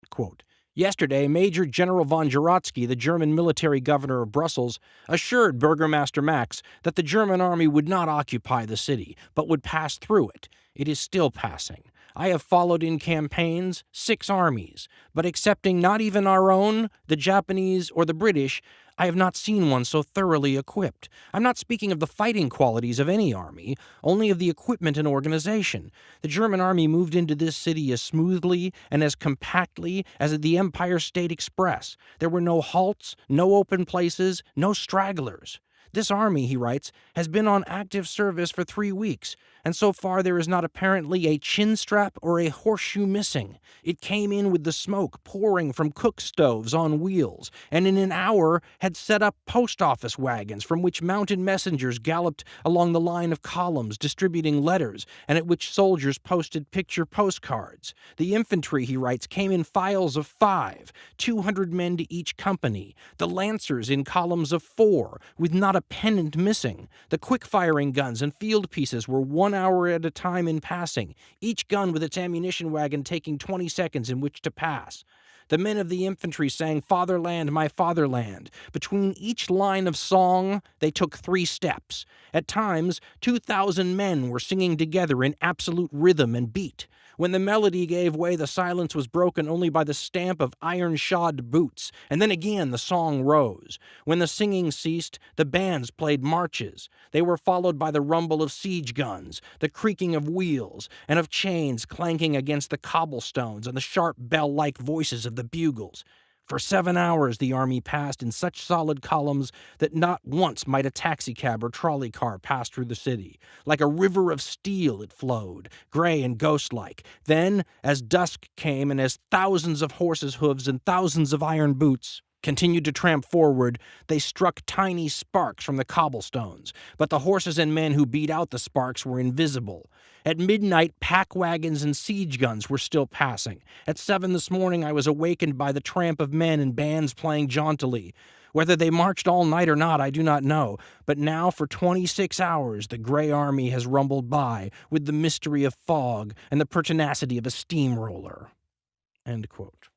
Quote, Yesterday, Major General von Jaratsky, the German military governor of Brussels, assured Burgomaster Max that the German army would not occupy the city, but would pass through it. It is still passing. I have followed in campaigns 6 armies, but excepting not even our own, the Japanese, or the British, I have not seen one so thoroughly equipped. I'm not speaking of the fighting qualities of any army, only of the equipment and organization. The German army moved into this city as smoothly and as compactly as the Empire State Express. There were no halts, no open places, no stragglers. This army, he writes, has been on active service for 3 weeks, and so far there is not apparently a chin strap or a horseshoe missing. It came in with the smoke pouring from cook stoves on wheels, and in an hour had set up post office wagons from which mounted messengers galloped along the line of columns distributing letters, and at which soldiers posted picture postcards. The infantry, he writes, came in files of 5, 200 men to each company, the lancers in columns of 4, with not a pennant missing. The quick-firing guns and field pieces were 1 hour at a time in passing, each gun with its ammunition wagon taking 20 seconds in which to pass. The men of the infantry sang "Fatherland, my fatherland." Between each line of song, they took 3 steps. At times, 2,000 men were singing together in absolute rhythm and beat. When the melody gave way, the silence was broken only by the stamp of iron-shod boots, and then again the song rose. When the singing ceased, the bands played marches. They were followed by the rumble of siege guns, the creaking of wheels, and of chains clanking against the cobblestones, and the sharp bell-like voices of the bugles. For 7 hours the army passed in such solid columns that not once might a taxicab or trolley car pass through the city. Like a river of steel it flowed, gray and ghost-like. Then, as dusk came and as thousands of horses' hooves and thousands of iron boots continued to tramp forward, they struck tiny sparks from the cobblestones, but the horses and men who beat out the sparks were invisible. At midnight, pack wagons and siege guns were still passing. At 7 this morning, I was awakened by the tramp of men and bands playing jauntily. Whether they marched all night or not, I do not know, but now for 26 hours the gray army has rumbled by with the mystery of fog and the pertinacity of a steamroller. End quote.